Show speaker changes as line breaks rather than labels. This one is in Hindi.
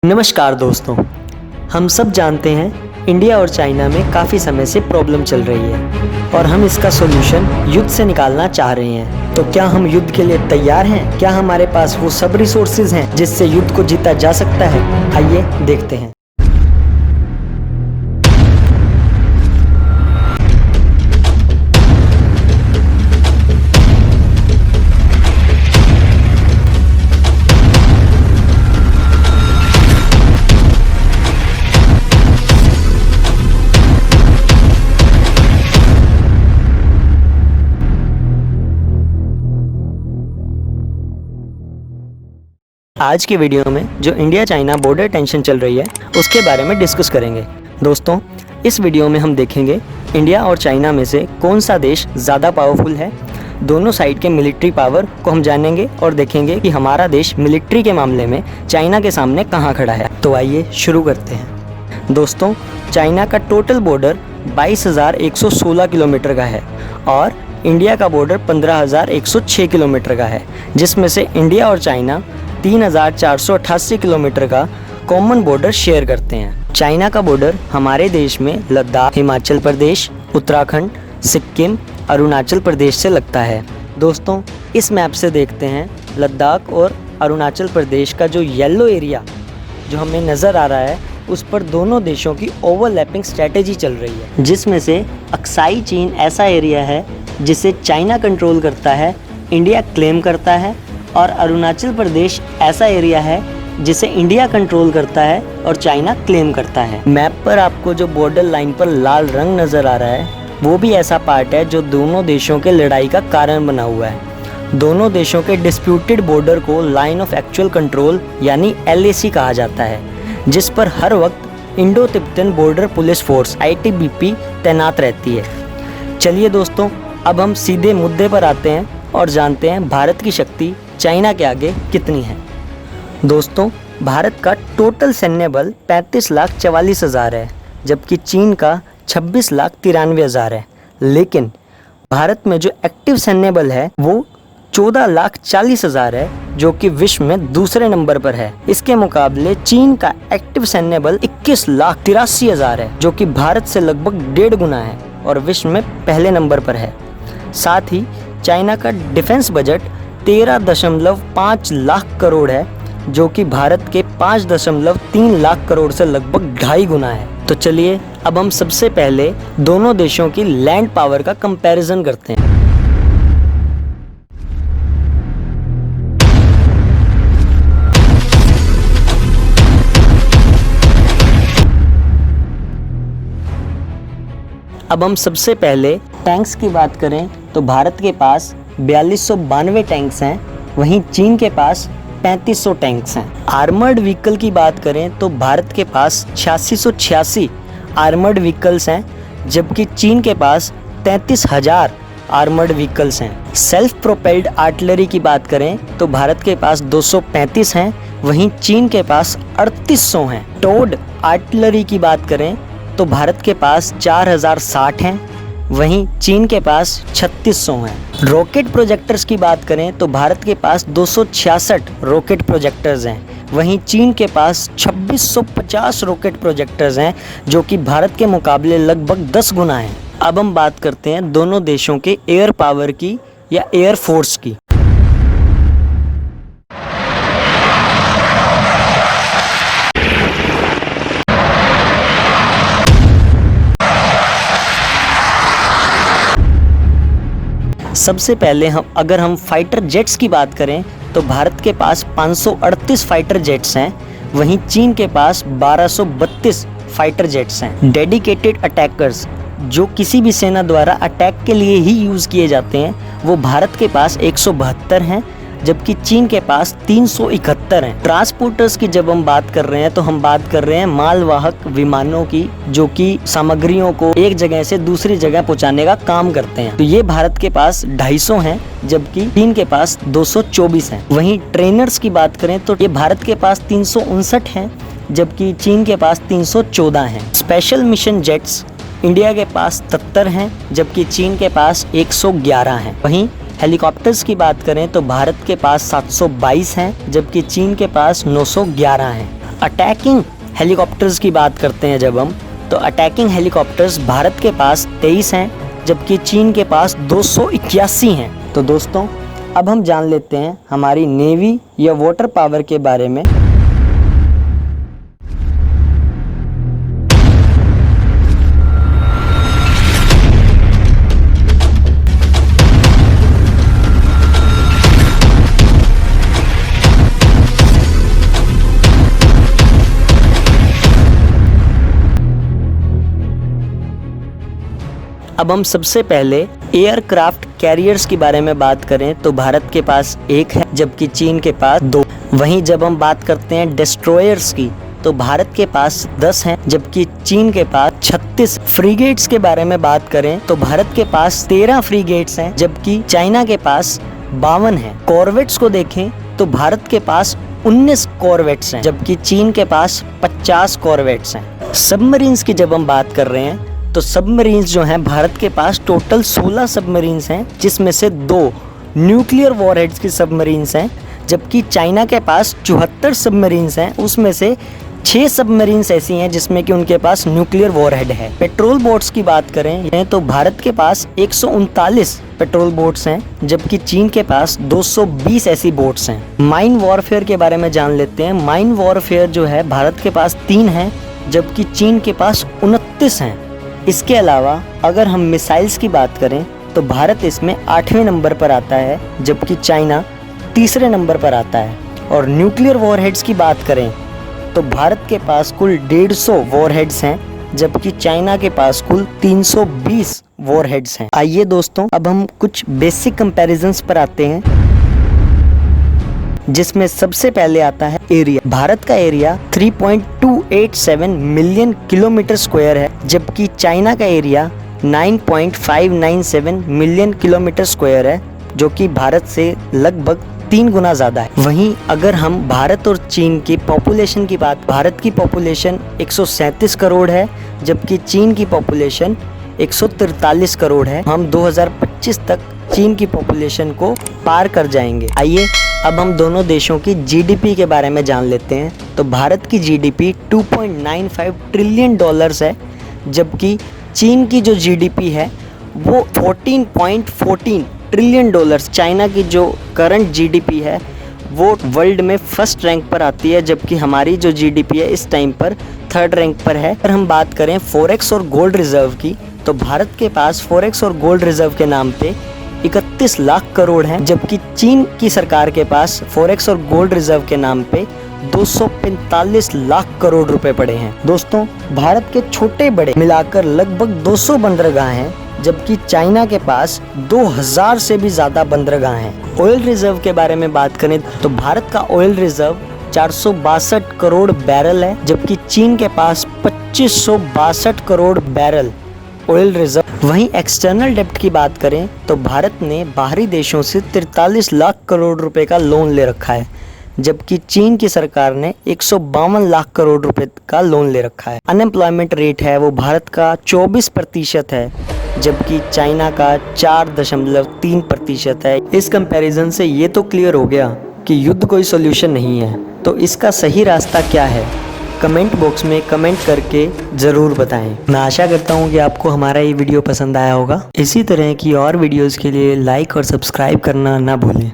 नमस्कार दोस्तों, हम सब जानते हैं इंडिया और चाइना में काफ़ी समय से प्रॉब्लम चल रही है और हम इसका सॉल्यूशन युद्ध से निकालना चाह रहे हैं। तो क्या हम युद्ध के लिए तैयार हैं? क्या हमारे पास वो सब रिसोर्सेज हैं जिससे युद्ध को जीता जा सकता है? आइए देखते हैं। आज के वीडियो में जो इंडिया चाइना बॉर्डर टेंशन चल रही है उसके बारे में डिस्कस करेंगे। दोस्तों, इस वीडियो में हम देखेंगे इंडिया और चाइना में से कौन सा देश ज़्यादा पावरफुल है। दोनों साइड के मिलिट्री पावर को हम जानेंगे और देखेंगे कि हमारा देश मिलिट्री के मामले में चाइना के सामने कहाँ खड़ा है। तो आइए शुरू करते हैं। दोस्तों, चाइना का टोटल बॉर्डर 22,116 किलोमीटर का है और इंडिया का बॉर्डर 15,106 किलोमीटर का है, जिसमें से इंडिया और चाइना 3,488 किलोमीटर का कॉमन बॉर्डर शेयर करते हैं। चाइना का बॉर्डर हमारे देश में लद्दाख, हिमाचल प्रदेश, उत्तराखंड, सिक्किम, अरुणाचल प्रदेश से लगता है। दोस्तों, इस मैप से देखते हैं लद्दाख और अरुणाचल प्रदेश का जो येलो एरिया जो हमें नज़र आ रहा है उस पर दोनों देशों की ओवरलैपिंग स्ट्रैटेजी चल रही है, जिसमें से अक्साई चीन ऐसा एरिया है जिसे चाइना कंट्रोल करता है, इंडिया क्लेम करता है, और अरुणाचल प्रदेश ऐसा एरिया है जिसे इंडिया कंट्रोल करता है और चाइना क्लेम करता है। मैप पर आपको जो बॉर्डर लाइन पर लाल रंग नज़र आ रहा है वो भी ऐसा पार्ट है जो दोनों देशों के लड़ाई का कारण बना हुआ है। दोनों देशों के डिस्प्यूटेड बॉर्डर को लाइन ऑफ एक्चुअल कंट्रोल यानी LAC कहा जाता है, जिस पर हर वक्त Indo Tibetan border police force ITBP तैनात रहती है। चलिए दोस्तों, अब हम सीधे मुद्दे पर आते हैं और जानते हैं भारत की शक्ति चाइना के आगे कितनी है। दोस्तों, भारत का टोटल सैन्य बल 35,44,000 है, जबकि चीन का 26,93,000 है। लेकिन भारत में जो एक्टिव सैन्य बल है वो 14,40,000 है, जो कि विश्व में दूसरे नंबर पर है। इसके मुकाबले चीन का एक्टिव सैन्य बल 21,83,000 है, जो कि भारत से लगभग 1.5 गुना है और विश्व में पहले नंबर पर है। साथ ही चाइना का डिफेंस बजट 13.5 लाख करोड़ है, जो कि भारत के 5.3 लाख करोड़ से लगभग 2.5 गुना है। तो चलिए अब हम सबसे पहले दोनों देशों की लैंड पावर का कंपैरिजन करते हैं। अब हम सबसे पहले टैंक्स की बात करें तो भारत के पास 4292 टैंक्स हैं, वहीं चीन के पास 3500 टैंक्स हैं। आर्मर्ड व्हीकल की बात करें तो भारत के पास 8686 आर्मर्ड व्हीकल्स हैं, जबकि चीन के पास 33,000 आर्मर्ड व्हीकल्स हैं। सेल्फ प्रोपेल्ड आर्टिलरी की बात करें तो भारत के पास 235 हैं, वहीं चीन के पास 3800 हैं। टोड आर्टिलरी की बात करें तो भारत के पास 4060 हैं, वहीं चीन के पास 3600 हैं। रॉकेट प्रोजेक्टर्स की बात करें तो भारत के पास 266 रॉकेट प्रोजेक्टर्स हैं, वहीं चीन के पास 2650 रॉकेट प्रोजेक्टर्स हैं, जो कि भारत के मुकाबले लगभग 10 गुना हैं। अब हम बात करते हैं दोनों देशों के एयर पावर की या एयर फोर्स की। सबसे पहले अगर हम फाइटर जेट्स की बात करें तो भारत के पास 538 फाइटर जेट्स हैं, वहीं चीन के पास 1232 फाइटर जेट्स हैं। डेडिकेटेड अटैकर्स जो किसी भी सेना द्वारा अटैक के लिए ही यूज़ किए जाते हैं वो भारत के पास 172 हैं, जबकि चीन के पास 371 हैं। ट्रांसपोर्टर्स की जब हम बात कर रहे हैं तो हम बात कर रहे हैं मालवाहक विमानों की, जो कि सामग्रियों को एक जगह से दूसरी जगह पहुंचाने का काम करते हैं। तो ये भारत के पास 250 हैं, जबकि चीन के पास 224 हैं। वहीं ट्रेनर्स की बात करें तो ये भारत के पास 359 हैं, जबकि चीन के पास 314 हैं। स्पेशल मिशन जेट्स इंडिया के पास 73 हैं, जबकि चीन के पास 111 हैं। वहीं हेलीकॉप्टर्स की बात करें तो भारत के पास 722 हैं, जबकि चीन के पास 911 हैं। अटैकिंग हेलीकॉप्टर्स की बात करते हैं जब हम, तो अटैकिंग हेलीकॉप्टर्स भारत के पास 23 हैं, जबकि चीन के पास 281 हैं। तो दोस्तों, अब हम जान लेते हैं हमारी नेवी या वाटर पावर के बारे में। अब हम सबसे पहले एयरक्राफ्ट कैरियर्स के बारे में बात करें तो भारत के पास 1 है, जबकि चीन के पास 2। वहीं जब हम बात करते हैं डिस्ट्रॉयर्स की तो भारत के पास 10 हैं, जबकि चीन के पास 36। फ्रीगेट्स के बारे में बात करें तो भारत के पास 13 फ्रीगेट्स हैं, जबकि चाइना के पास 52 हैं। कॉर्वेट्स को देखें तो भारत के पास 19 कॉर्वेट्स हैं, जबकि चीन के पास 50 कॉर्वेट्स हैं। सबमरीन्स की जब हम बात कर रहे हैं तो सबमरीन्स जो हैं, भारत के पास टोटल 16 सबमरीन्स हैं, जिसमें से 2 न्यूक्लियर वॉरहेड्स की सबमरीन्स हैं, जबकि चाइना के पास 74 सबमरीन्स हैं, उसमें से 6 सबमरीन्स ऐसी हैं जिसमें कि उनके पास न्यूक्लियर वॉरहेड है। पेट्रोल बोट्स की बात करें तो भारत के पास 139 पेट्रोल बोट्स हैं, जबकि चीन के पास 220 ऐसी बोट्स हैं। माइन वॉरफेयर के बारे में जान लेते हैं। माइन वॉरफेयर जो है भारत के पास 3 हैं, जबकि चीन के पास 29 हैं। इसके अलावा अगर हम मिसाइल्स की बात करें तो भारत इसमें 8वें नंबर पर आता है, जबकि चाइना तीसरे नंबर पर आता है। और न्यूक्लियर वॉरहेड्स की बात करें तो भारत के पास कुल 150 वॉरहेड्स हैं, जबकि चाइना के पास कुल 320 वॉरहेड्स हैं। आइए दोस्तों, अब हम कुछ बेसिक कंपैरिजंस पर आते हैं, जिसमें सबसे पहले आता है एरिया। भारत का एरिया 3.287 मिलियन किलोमीटर स्क्वायर है, जबकि चाइना का एरिया 9.597 मिलियन किलोमीटर स्क्वायर है, जो कि भारत से लगभग 3 गुना ज़्यादा है। वहीं अगर हम भारत और चीन की पॉपुलेशन की बात, भारत की पॉपुलेशन 137 करोड़ है, जबकि चीन की पॉपुलेशन 143 करोड़ है। हम 2025 तक चीन की पॉपुलेशन को पार कर जाएंगे। आइए अब हम दोनों देशों की जीडीपी के बारे में जान लेते हैं। तो भारत की जीडीपी 2.95 ट्रिलियन डॉलर्स है, जबकि चीन की जो जीडीपी है वो 14.14 ट्रिलियन डॉलर्स। चाइना की जो करंट जीडीपी है वो वर्ल्ड में फर्स्ट रैंक पर आती है, जबकि हमारी जो जीडीपी है इस टाइम पर 3rd रैंक पर है। अगर हम बात करें फॉरेक्स और गोल्ड रिजर्व की तो भारत के पास फॉरेक्स और गोल्ड रिजर्व के नाम पे 31 लाख करोड़ हैं, जबकि चीन की सरकार के पास फॉरेक्स और गोल्ड रिजर्व के नाम पे 245 लाख करोड़ रुपए पड़े हैं। दोस्तों, भारत के छोटे बड़े मिलाकर लगभग 200 बंदरगाह हैं, जबकि चाइना के पास 2000 से भी ज्यादा बंदरगाह हैं। ऑयल रिजर्व के बारे में बात करें तो भारत का ऑयल रिजर्व 462 करोड़ बैरल है, जबकि चीन के पास 2562 करोड़ बैरल ऑयल रिजर्व। वहीं एक्सटर्नल डेब्ट की बात करें तो भारत ने बाहरी देशों से 43 लाख करोड़ रुपए का लोन ले रखा है, जबकि चीन की सरकार ने 152 लाख करोड़ रुपए का लोन ले रखा है। अनएम्प्लॉयमेंट रेट है वो भारत का 24% है, जबकि चाइना का 4.3% है। इस कंपैरिजन से ये तो क्लियर हो गया कि युद्ध कोई सॉल्यूशन नहीं है। तो इसका सही रास्ता क्या है, कमेंट बॉक्स में कमेंट करके ज़रूर बताएं। मैं आशा करता हूँ कि आपको हमारा ये वीडियो पसंद आया होगा। इसी तरह की और वीडियोस के लिए लाइक और सब्सक्राइब करना ना भूलें।